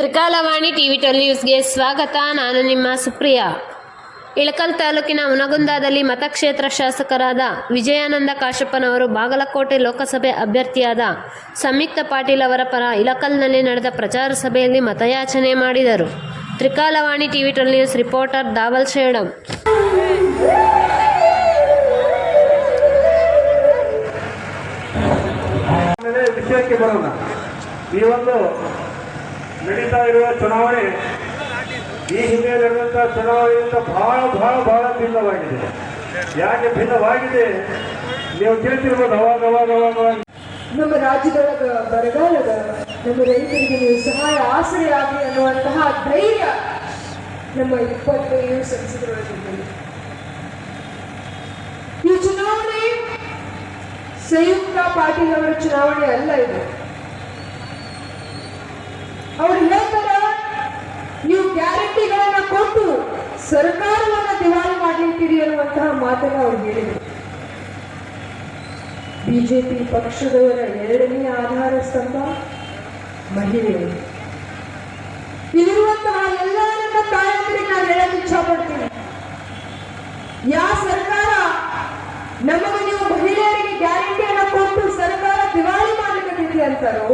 ತ್ರಿಕಾಲವಾಣಿ TV 12 ನ್ಯೂಸ್ಗೆ ಸ್ವಾಗತ. ನಾನು ನಿಮ್ಮ ಸುಪ್ರಿಯಾ. ಇಳಕಲ್ ತಾಲೂಕಿನ ಹುನಗುಂದದಲ್ಲಿ ಮತಕ್ಷೇತ್ರ ಶಾಸಕರಾದ ವಿಜಯಾನಂದ ಕಾಶಪ್ಪನವರು ಬಾಗಲಕೋಟೆ ಲೋಕಸಭೆ ಅಭ್ಯರ್ಥಿಯಾದ ಸಂಯುಕ್ತ ಪಾಟೀಲ್ ಅವರ ಪರ ಇಳಕಲ್ನಲ್ಲಿ ನಡೆದ ಪ್ರಚಾರ ಸಭೆಯಲ್ಲಿ ಮತಯಾಚನೆ ಮಾಡಿದರು. Trikalavani TV 12 news reporter Dawal Shedam. ವಿಷಯಕ್ಕೆ ಬರೋಣ. ಈ ಒಂದು ನಡೀತಾ ಇರುವ ಚುನಾವಣೆ ಈ ಹಿಂದೆ ನಡೆದಂತಹ ಚುನಾವಣೆಯಿಂದ ಬಹಳ ಭಿನ್ನವಾಗಿದೆ. ಯಾಕೆ ಭಿನ್ನವಾಗಿದೆ ನೀವು ತಿಳಿತಿರ್ಬೋದು. ಅವಾಗ ನಮ್ಮ ರಾಜ್ಯದೊಳಗ ಬರಗಾಲದ ನಮ್ಮ ರೈತರಿಗೆ ನೀವು ಸಹಾಯ ಆಸರೆ ಆಗಲಿ ಅನ್ನುವಂತಹ ಧೈರ್ಯ ನಮ್ಮ 25 ಸಂಸದರೊಳಗಿದ್ದೀವಿ. ಈ ಚುನಾವಣೆ ಸಂಯುಕ್ತ ಪಾಟೀಲ್ ಅವರ ಚುನಾವಣೆ ಅಲ್ಲ. ಇದು ಅವರು ಹೇಳ್ತಾರೆ, ನೀವು ಗ್ಯಾರಂಟಿಗಳನ್ನ ಕೊಟ್ಟು ಸರ್ಕಾರವನ್ನ ದಿವಾಳಿ ಮಾಡಲಿದ್ದೀರಿ ಅನ್ನುವಂತಹ ಮಾತನ್ನ ಅವ್ರು ಹೇಳಿದರು. ಬಿಜೆಪಿ ಪಕ್ಷದವರ 2ನೇ ಆಧಾರ ಸ್ತಂಭ ಮಹಿಳೆಯರು. ಇಲ್ಲಿರುವಂತಹ ಎಲ್ಲ ನನ್ನ ತಾಯಂದಿರಿಗೆ ನಾನು ಹೇಳಕ್ ಇಚ್ಛಾ ಪಡ್ತೀನಿ, ಯಾವ ಸರ್ಕಾರ ನಮಗೆ ನೀವು ಮಹಿಳೆಯರಿಗೆ ಗ್ಯಾರಂಟಿಯನ್ನ ಕೊಟ್ಟು ಸರ್ಕಾರ ದಿವಾಳಿ ಮಾಡ್ಲಿಕ್ಕೆ ಅಂತಾರೋ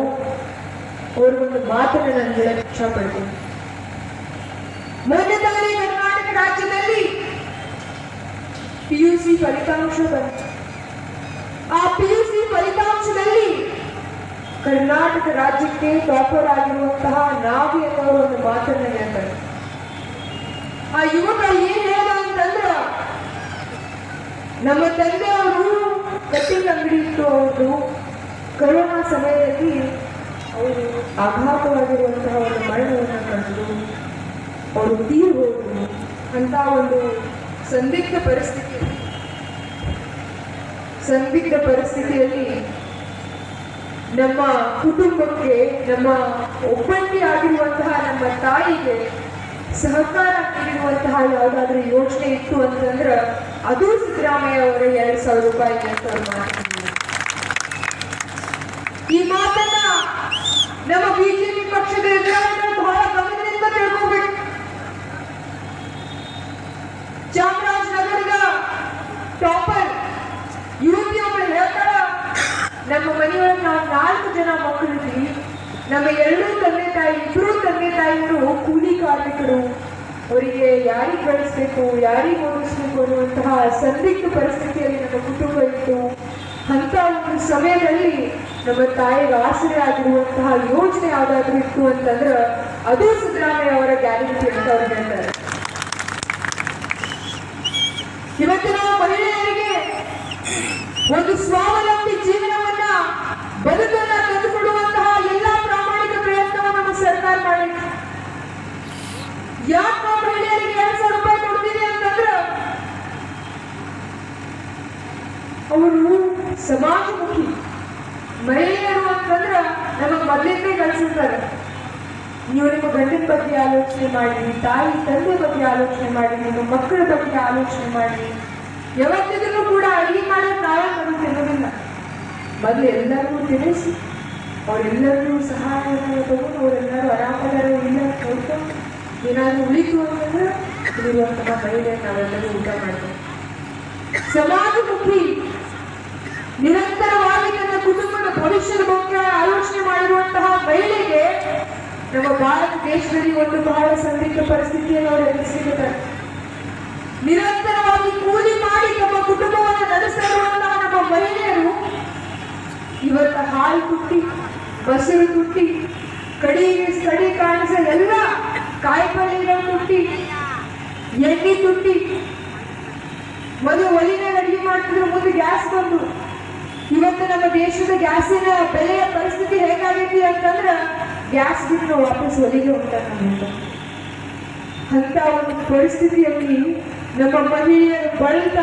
ಅವ್ರಿಗೊಂದು ಮಾತನ್ನ ನಾನು ಹೇಳಕ್ ಇಚ್ಛಾ ಪಡ್ತೀನಿ. ಮೊನ್ನೆ ತಾನೇ ಕರ್ನಾಟಕ ರಾಜ್ಯದಲ್ಲಿ PUC ಫಲಿತಾಂಶ ಬಂತು. ಆ PUC ಫಲಿತಾಂಶದಲ್ಲಿ ಕರ್ನಾಟಕ ರಾಜ್ಯಕ್ಕೆ ಟಾಪರ್ ಆಗಿರುವಂತಹ ನಾವಿ ಅನ್ನೋರು ಒಂದು ಮಾತನ್ನ ಹೇಳ್ತಾರೆ. ಆ ಯುವಕ ಏನ್ ಹೇಳ್ದ ಅಂತಂದ್ರ, ನಮ್ಮ ತಂದೆಯವರು ಕಟ್ಟಿಂಗ್ ಅಂಗಡಿ ಇತ್ತು, ಅವರು ಕೊರೋನಾ ಸಮಯದಲ್ಲಿ ಅವರು ಆಘಾತವಾಗಿರುವಂತಹ ಒಂದು ಮರಣವನ್ನು ಕಂಡು ಅವರು ತೀರು ಹೋದರು ಅಂತ ಒಂದು ಸಂದಿಗ್ಧ ಪರಿಸ್ಥಿತಿಯಲ್ಲಿ ನಮ್ಮ ಕುಟುಂಬಕ್ಕೆ, ನಮ್ಮ ಒಬ್ಬಂಟಿ ಆಗಿರುವಂತಹ ನಮ್ಮ ತಾಯಿಗೆ ಸಹಕಾರ ನೀಡಿರುವಂತಹ ಯಾವುದಾದ್ರೂ ಯೋಜನೆ ಇತ್ತು ಅಂತಂದ್ರೆ ಅದು ಸಿದ್ದರಾಮಯ್ಯ ಅವರ 2,000 ರೂಪಾಯಿ ಅಂತ ಅವ್ರು ಮಾಡ್ತಿದ್ದಾರೆ. ಈ ಮಾತನ್ನ ನಮ್ಮ ಬಿಜೆಪಿ ಪಕ್ಷದ ಎದುರಾಳಿಗಳು ಬಹಳ ಗಮನದಿಂದ ತಿಳ್ಕೋಬೇಕು. ಚಾಮರಾಜನಗರದ ಟಾಪರ್ ಯುವತಿ ಒಬ್ಬರು ಹೇಳ್ತಾಳ, ನಮ್ಮ ಮನೆಯೊಳಗೆ ನಾವು 4 ಜನ ಮಕ್ಕಳಿದ್ವಿ, ನಮ್ಮ ಇಬ್ಬರು ತಂದೆ ತಾಯಿಯರು ಕೂಲಿ ಕಾರ್ಮಿಕರು, ಅವರಿಗೆ ಯಾರಿಗೆ ಬೆಳೆಸ್ಬೇಕು, ಯಾರಿಗೆ ಓದಿಸ್ಬೇಕು ಅನ್ನುವಂತಹ ಸಂದಿಗ್ಧ ಪರಿಸ್ಥಿತಿಯಲ್ಲಿ ನಮ್ಮ ಕುಟುಂಬ ಇತ್ತು. ಅಂತ ಒಂದು ಸಮಯದಲ್ಲಿ ನಮ್ಮ ತಾಯಿಗೆ ಆಸರೆ ಆಗಿರುವಂತಹ ಯೋಜನೆ ಯಾವ್ದಾದ್ರು ಇತ್ತು ಅಂತಂದ್ರೆ ಅದು ಸಿದ್ದರಾಮಯ್ಯ ಅವರ ಗ್ಯಾರಂಟಿ ಅಂತ ಅವ್ರು ಹೇಳ್ತಾರೆ. ಇವತ್ತು ನಾವು ಮಹಿಳೆಯರಿಗೆ ಒಂದು ಸ್ವಾವಲಂಬಿ ಜೀವನವನ್ನ, ಬದುಕನ್ನ ತಂದುಕೊಡುವಂತಹ ಎಲ್ಲಾ ಪ್ರಾಮಾಣಿಕ ಪ್ರಯತ್ನವನ್ನು ನಮ್ಮ ಸರ್ಕಾರ ಮಾಡಿದೆ. ಯಾಕೆ ನಾವು ಮಹಿಳೆಯರಿಗೆ 2,000 ರೂಪಾಯಿ ಕೊಡ್ತೀವಿ ಅಂತಂದ್ರೆ ಅವರು ಸಮಾಜಮುಖಿ ಮಹಿಳೆಯರು ಅಂತಂದ್ರ ನಮಗೆ ಮೊದಲಿಂದ ಕಳಿಸಿರ್ತಾರೆ. ನೀವು ನಿಮ್ಮ ಗಂಡನ ಬಗ್ಗೆ ಆಲೋಚನೆ ಮಾಡಿ, ತಾಯಿ ತಂದೆ ಬಗ್ಗೆ ಆಲೋಚನೆ ಮಾಡಿ, ನಿಮ್ಮ ಮಕ್ಕಳ ಬಗ್ಗೆ ಆಲೋಚನೆ ಮಾಡಿ. ಯಾವತ್ತಿದ್ರೂ ಕೂಡ ಅಡಿಗೆ ಮಾಡೋದು ನಾವೇ ನಮಗೆ ತಿನ್ನೋದಿಲ್ಲ. ಮೊದಲು ಎಲ್ಲರಿಗೂ ತಿಳಿಸಿ ಅವರೆಲ್ಲರಿಗೂ ಸಹಾಯವನ್ನು ತಗೊಂಡು ಅವರೆಲ್ಲರೂ ಆರಾಮದಾರ ಇಲ್ಲ ನೋಡ್ಕೊಂಡು ಏನಾದರೂ ಉಳಿತು ಅಂತಂದ್ರೆ ಇರುವಂತಹ ಮಹಿಳೆಯರು ನಾವೆಲ್ಲರೂ ಊಟ ಮಾಡ್ತೇವೆ. ಸಮಾಜಮುಖಿ, ನಿರಂತರವಾಗಿ ನನ್ನ ಕುಟುಂಬದ ಭವಿಷ್ಯದ ಬಗ್ಗೆ ಆಲೋಚನೆ ಮಾಡಿರುವಂತಹ ಮಹಿಳೆಗೆ ನಮ್ಮ ಭಾರತ ದೇಶದಲ್ಲಿ ಒಂದು ಬಹಳ ಸಂದಿಗ್ಧ ಪರಿಸ್ಥಿತಿಯನ್ನು ಅವರು ಎದುರಿಸಿರುತ್ತಾರೆ. ನಿರಂತರವಾಗಿ ಕೂಲಿ ಮಾಡಿ ನಮ್ಮ ಕುಟುಂಬವನ್ನು ನಡೆಸ್ತಾ ಇರುವಂತಹ ನಮ್ಮ ಮಹಿಳೆಯರು ಇವತ್ತ ಹಾಲು ತುಟ್ಟಿ, ಮೊಸರು ತುಟ್ಟಿ, ಕಡಿ ಕಾಣಿಸ ಎಲ್ಲ ಕಾಯಿಪಲ್ಯ ತುಟ್ಟಿ, ಎಣ್ಣೆ ತುಟ್ಟಿ, ಮೊದಲು ಒಲಿನಲ್ಲಿ ಅಡಿಗೆ ಮಾಡ್ತಿದ್ರು, ಮುಂದೆ ಗ್ಯಾಸ್ ಬಂದು ಇವತ್ತು ನಮ್ಮ ದೇಶದ ಗ್ಯಾಸಿನ ಬೆಲೆಯ ಪರಿಸ್ಥಿತಿ ಹೇಗಾಗೈತಿ ಅಂತಂದ್ರೆ ಗ್ಯಾಸ್ ಬಿಟ್ಟು ವಾಪಸ್ ಒಲಿಗೆ ಹೋಗ್ತಾರೆ. ಅಂತ ಒಂದು ಪರಿಸ್ಥಿತಿಯಲ್ಲಿ ನಮ್ಮ ಮಹಿಳೆಯರು ಬಳಲ್ತಾರೆ.